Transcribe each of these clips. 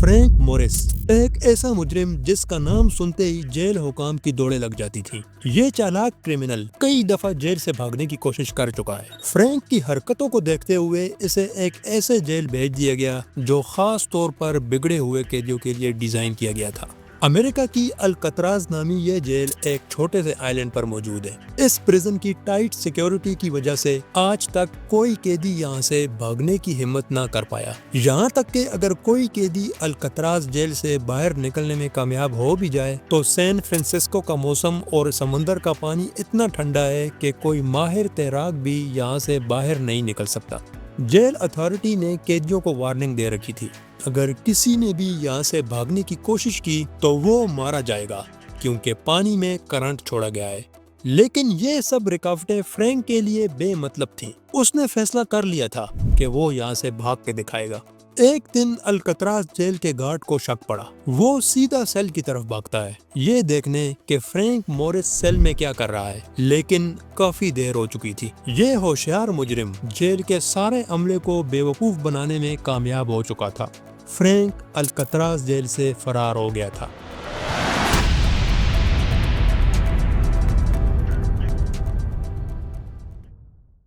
Frank Maurice ایک ایسا مجرم جس کا نام سنتے ہی جیل حکام کی دوڑیں لگ جاتی تھی۔ یہ چالاک کرمنل کئی دفعہ جیل سے بھاگنے کی کوشش کر چکا ہے۔ فرینک کی حرکتوں کو دیکھتے ہوئے اسے ایک ایسے جیل بھیج دیا گیا جو خاص طور پر بگڑے ہوئے قیدیوں کے لیے ڈیزائن کیا گیا تھا۔ امریکہ کی الکتراز نامی یہ جیل ایک چھوٹے سے آئی لینڈ پر موجود ہے۔ اس پریزن کی ٹائٹ سیکیورٹی کی وجہ سے آج تک کوئی قیدی یہاں سے بھاگنے کی ہمت نہ کر پایا۔ یہاں تک کہ اگر کوئی قیدی الکتراز جیل سے باہر نکلنے میں کامیاب ہو بھی جائے تو سین فرانسسکو کا موسم اور سمندر کا پانی اتنا ٹھنڈا ہے کہ کوئی ماہر تیراک بھی یہاں سے باہر نہیں نکل سکتا۔ جیل اتھارٹی نے قیدیوں کو وارننگ دے رکھی تھی، اگر کسی نے بھی یہاں سے بھاگنے کی کوشش کی تو وہ مارا جائے گا کیونکہ پانی میں کرنٹ چھوڑا گیا ہے۔ لیکن یہ سب رکاوٹیں فرینک کے لیے بے مطلب تھیں۔ اس نے فیصلہ کر لیا تھا کہ وہ یہاں سے بھاگ کے دکھائے گا۔ ایک دن الکتراز جیل کے گارڈ کو شک پڑا۔ وہ سیدھا سیل کی طرف بھاگتا ہے، یہ دیکھنے کہ فرینک موریس سیل میں کیا کر رہا ہے، لیکن کافی دیر ہو چکی تھی۔ یہ ہوشیار مجرم جیل کے سارے عملے کو بیوقوف بنانے میں کامیاب ہو چکا تھا۔ فرینک الکتراز جیل سے فرار ہو گیا تھا۔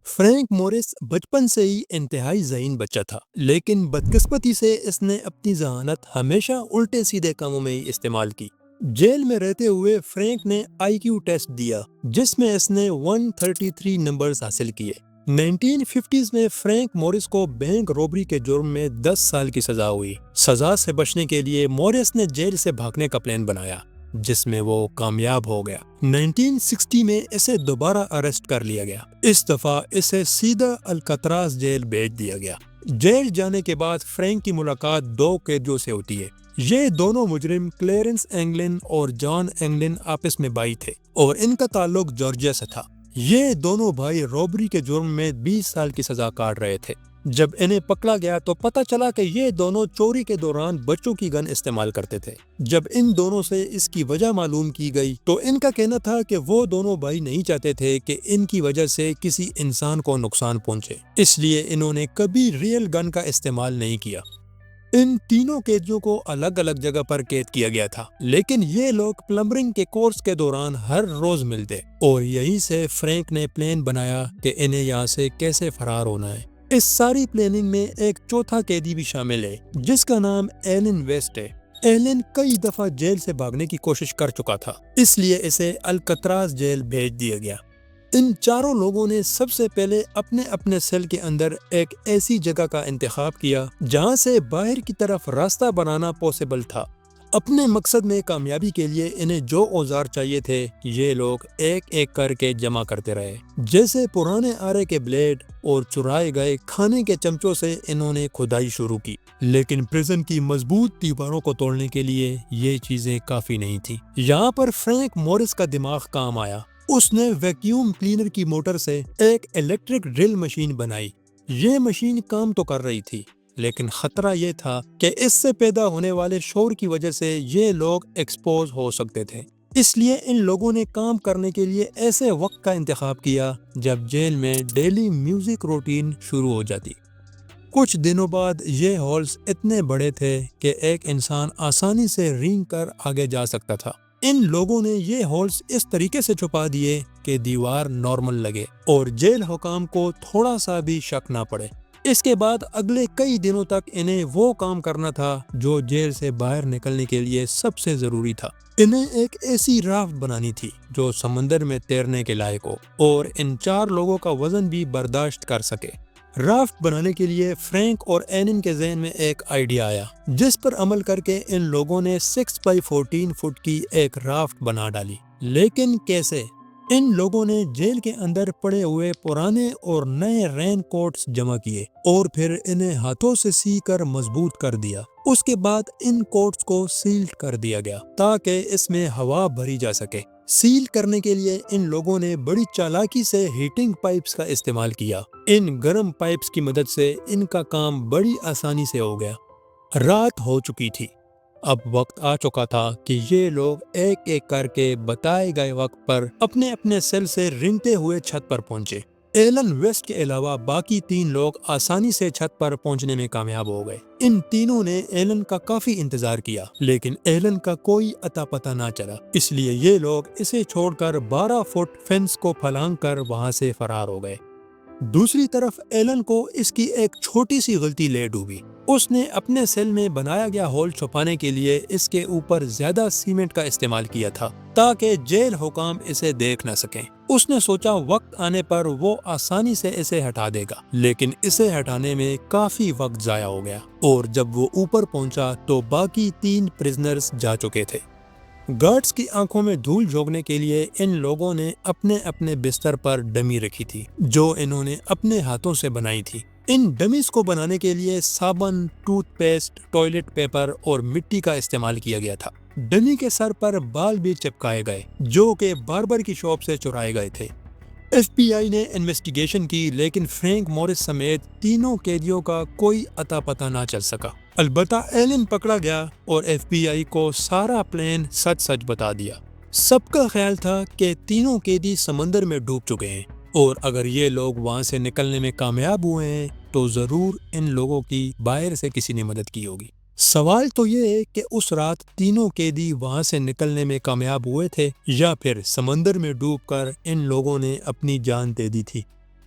فرینک موریس بچپن سے ہی انتہائی ذہین بچہ تھا، لیکن بدقسمتی سے اس نے اپنی ذہانت ہمیشہ الٹے سیدھے کاموں میں ہی استعمال کی۔ جیل میں رہتے ہوئے فرینک نے آئی کیو ٹیسٹ دیا جس میں اس نے 133 نمبرز حاصل کیے۔ 1950s میں فرینک موریس کو بینک روبری کے جرم میں 10 سال کی سزا ہوئی۔ سزا سے بچنے کے لیے موریس نے جیل سے بھاگنے کا پلان بنایا جس میں وہ کامیاب ہو گیا۔ 1960 میں اسے دوبارہ اریسٹ کر لیا گیا۔ اس دفعہ اسے سیدھا الکتراز جیل بھیج دیا گیا۔ جیل جانے کے بعد فرینک کی ملاقات 2 قیدیوں سے ہوتی ہے۔ یہ دونوں مجرم کلیرنس اینگلن اور جان اینگلن آپس میں بھائی تھے اور ان کا تعلق جارجیا سے تھا۔ یہ دونوں بھائی روبری کے جرم میں 20 سال کی سزا کاٹ رہے تھے۔ جب انہیں پکڑا گیا تو پتہ چلا کہ یہ دونوں چوری کے دوران بچوں کی گن استعمال کرتے تھے۔ جب ان دونوں سے اس کی وجہ معلوم کی گئی تو ان کا کہنا تھا کہ وہ دونوں بھائی نہیں چاہتے تھے کہ ان کی وجہ سے کسی انسان کو نقصان پہنچے، اس لیے انہوں نے کبھی ریئل گن کا استعمال نہیں کیا۔ ان تینوں قیدیوں کو الگ الگ جگہ پر قید کیا گیا تھا، لیکن یہ لوگ پلمبرنگ کے کورس کے دوران ہر روز ملتے اور یہیں سے فرینک نے پلان بنایا کہ انہیں یہاں سے کیسے فرار ہونا ہے۔ اس ساری پلاننگ میں ایک چوتھا قیدی بھی شامل ہے جس کا نام ایلن ویسٹ ہے۔ ایلن کئی دفعہ جیل سے بھاگنے کی کوشش کر چکا تھا، اس لیے اسے الکتراز جیل بھیج دیا گیا۔ ان چاروں لوگوں نے سب سے پہلے اپنے اپنے سیل کے اندر ایک ایسی جگہ کا انتخاب کیا جہاں سے باہر کی طرف راستہ بنانا پاسبل تھا۔ اپنے مقصد میں کامیابی کے لیے انہیں جو اوزار چاہیے تھے یہ لوگ ایک ایک کر کے جمع کرتے رہے، جیسے پرانے آرے کے بلیڈ اور چرائے گئے کھانے کے چمچوں سے انہوں نے کھدائی شروع کی۔ لیکن پریزن کی مضبوط دیواروں کو توڑنے کے لیے یہ چیزیں کافی نہیں تھیں۔ یہاں پر فرینک موریس کا دماغ کام آیا۔ اس نے ویکیوم کلینر کی موٹر سے ایک الیکٹرک ڈرل مشین بنائی۔ یہ مشین کام تو کر رہی تھی، لیکن خطرہ یہ تھا کہ اس سے پیدا ہونے والے شور کی وجہ سے یہ لوگ ایکسپوز ہو سکتے تھے۔ اس لیے ان لوگوں نے کام کرنے کے لیے ایسے وقت کا انتخاب کیا جب جیل میں ڈیلی میوزک روٹین شروع ہو جاتی۔ کچھ دنوں بعد یہ ہالز اتنے بڑے تھے کہ ایک انسان آسانی سے رینگ کر آگے جا سکتا تھا۔ ان لوگوں نے یہ ہالز اس طریقے سے چھپا دیے کہ دیوار نارمل لگے اور جیل حکام کو تھوڑا سا بھی شک نہ پڑے۔ اس کے بعد اگلے کئی دنوں تک انہیں وہ کام کرنا تھا جو جیل سے باہر نکلنے کے لیے سب سے ضروری تھا۔ انہیں ایک ایسی رافٹ بنانی تھی جو سمندر میں تیرنے کے لائق ہو اور ان 4 لوگوں کا وزن بھی برداشت کر سکے۔ رافٹ بنانے کے لیے فرینک اور اینن کے ذہن میں ایک آئیڈیا آیا جس پر عمل کر کے ان لوگوں نے 6x14 فٹ کی ایک رافٹ بنا ڈالی۔ لیکن کیسے؟ ان لوگوں نے جیل کے اندر پڑے ہوئے پرانے اور نئے رین کوٹس جمع کیے اور پھر انہیں ہاتھوں سے سی کر مضبوط کر دیا۔ اس کے بعد ان کوٹس کو سیلڈ کر دیا گیا تاکہ اس میں ہوا بھری جا سکے۔ سیل کرنے کے لیے ان لوگوں نے بڑی چالاکی سے ہیٹنگ پائپس کا استعمال کیا۔ ان گرم پائپس کی مدد سے ان کا کام بڑی آسانی سے ہو گیا۔ رات ہو چکی تھی۔ اب وقت آ چکا تھا کہ یہ لوگ ایک ایک کر کے بتائے گئے وقت پر اپنے اپنے سیل سے رنگتے ہوئے چھت پر پہنچے۔ ایلن ویسٹ کے علاوہ باقی 3 لوگ آسانی سے چھت پر پہنچنے میں کامیاب ہو گئے۔ ان تینوں نے ایلن کا کافی انتظار کیا، لیکن ایلن کا کوئی اتا پتہ نہ چلا، اس لیے یہ لوگ اسے چھوڑ کر 12 فٹ فینس کو پھلانگ کر وہاں سے فرار ہو گئے۔ دوسری طرف ایلن کو اس کی ایک چھوٹی سی غلطی لے ڈوبی۔ اس نے اپنے سیل میں بنایا گیا ہول چھپانے کے لیے اس کے اوپر زیادہ سیمنٹ کا استعمال کیا تھا تاکہ جیل حکام اسے دیکھ نہ سکیں۔ اس نے سوچا وقت آنے پر وہ آسانی سے اسے ہٹا دے گا، لیکن اسے ہٹانے میں کافی وقت ضائع ہو گیا، اور جب وہ اوپر پہنچا تو باقی 3 پرزنرز جا چکے تھے۔ گارڈز کی آنکھوں میں دھول جھونکنے کے لیے ان لوگوں نے اپنے اپنے بستر پر ڈمی رکھی تھی جو انہوں نے اپنے ہاتھوں سے بنائی تھی۔ ان ڈمیز کو بنانے کے لیے صابن، ٹوتھ پیسٹ، ٹوائلٹ پیپر اور مٹی کا استعمال کیا گیا تھا۔ ڈمی کے سر پر بال بھی چپکائے گئے جو کہ باربر کی شاپ سے چرائے گئے تھے۔ ایف بی آئی نے انویسٹیگیشن کی، لیکن فرینک مورس سمیت تینوں قیدیوں کا کوئی اتا پتہ نہ چل سکا۔ البتہ ایلن پکڑا گیا اور ایف بی آئی کو سارا پلان سچ بتا دیا۔ سب کا خیال تھا کہ تینوں قیدی سمندر میں ڈوب چکے ہیں، اور اگر یہ لوگ وہاں سے نکلنے میں کامیاب ہوئے ہیں تو ضرور ان لوگوں کی باہر سے کسی نے مدد کی ہوگی۔ سوال تو یہ ہے کہ اس رات تینوں قیدی وہاں سے نکلنے میں کامیاب ہوئے تھے یا پھر سمندر میں ڈوب کر ان لوگوں نے اپنی جان دے دی تھی۔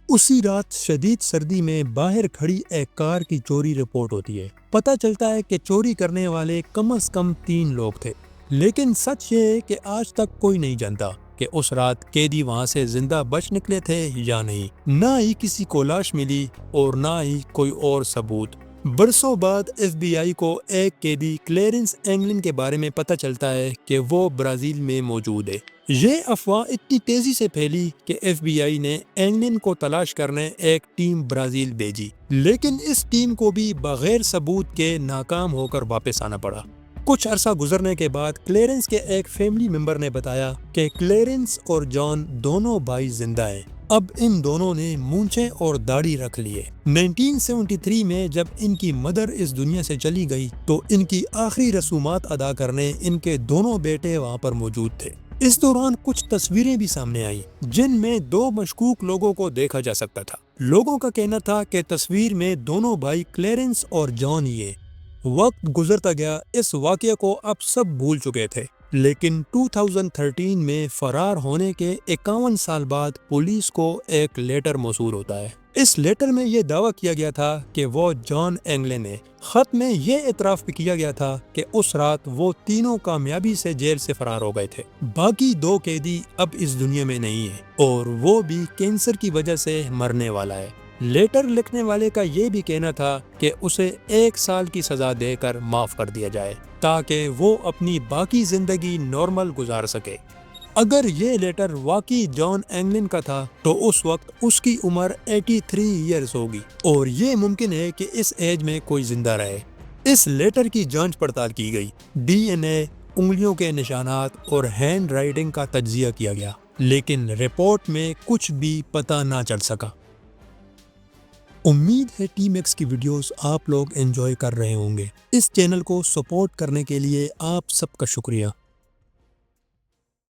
اسی رات شدید سردی میں باہر کھڑی ایک کار کی چوری رپورٹ ہوتی ہے۔ پتہ چلتا ہے کہ چوری کرنے والے کم از کم 3 لوگ تھے، لیکن سچ یہ ہے کہ آج تک کوئی نہیں جانتا کہ اس رات قیدی وہاں سے زندہ بچ نکلے تھے یا نہیں۔ نہ ہی کسی کو لاش ملی اور نہ ہی کوئی اور ثبوت۔ برسوں بعد ایف بی آئی کو ایک قیدی کلیرنس اینگلن کے بارے میں پتہ چلتا ہے کہ وہ برازیل میں موجود ہے۔ یہ افواہ اتنی تیزی سے پھیلی کہ ایف بی آئی نے اینگلن کو تلاش کرنے ایک ٹیم برازیل بھیجی، لیکن اس ٹیم کو بھی بغیر ثبوت کے ناکام ہو کر واپس آنا پڑا۔ کچھ عرصہ گزرنے کے بعد کلیرنس کے ایک فیملی ممبر نے بتایا کہ کلیرنس اور جان دونوں بھائی زندہ ہیں۔ اب ان دونوں نے مونچھیں اور داڑھی رکھ لیے۔ 1973 میں جب ان کی مدر اس دنیا سے چلی گئی تو ان کی آخری رسومات ادا کرنے ان کے دونوں بیٹے وہاں پر موجود تھے۔ اس دوران کچھ تصویریں بھی سامنے آئیں جن میں 2 مشکوک لوگوں کو دیکھا جا سکتا تھا۔ لوگوں کا کہنا تھا کہ تصویر میں دونوں بھائی کلیرنس اور جان ہی ہیں۔ وقت گزرتا گیا، اس واقعے کو اب سب بھول چکے تھے، لیکن 2013 میں فرار ہونے کے 51 سال بعد پولیس کو ایک لیٹر موصول ہوتا ہے۔ اس لیٹر میں یہ دعویٰ کیا گیا تھا کہ وہ جان اینگلن ہے۔ خط میں یہ اعتراف بھی کیا گیا تھا کہ اس رات وہ تینوں کامیابی سے جیل سے فرار ہو گئے تھے۔ باقی 2 قیدی اب اس دنیا میں نہیں ہیں اور وہ بھی کینسر کی وجہ سے مرنے والا ہے۔ لیٹر لکھنے والے کا یہ بھی کہنا تھا کہ اسے 1 سال کی سزا دے کر معاف کر دیا جائے تاکہ وہ اپنی باقی زندگی نارمل گزار سکے۔ اگر یہ لیٹر واقعی جان اینگلن کا تھا تو اس وقت اس کی عمر 83 ایئرز ہوگی، اور یہ ممکن ہے کہ اس ایج میں کوئی زندہ رہے۔ اس لیٹر کی جانچ پڑتال کی گئی، ڈی این اے، انگلیوں کے نشانات اور ہینڈ رائٹنگ کا تجزیہ کیا گیا، لیکن رپورٹ میں کچھ بھی پتہ نہ چل سکا۔ امید ہے ٹیم ایکس کی ویڈیوز آپ لوگ انجوائے کر رہے ہوں گے۔ اس چینل کو سپورٹ کرنے کے لیے آپ سب کا شکریہ۔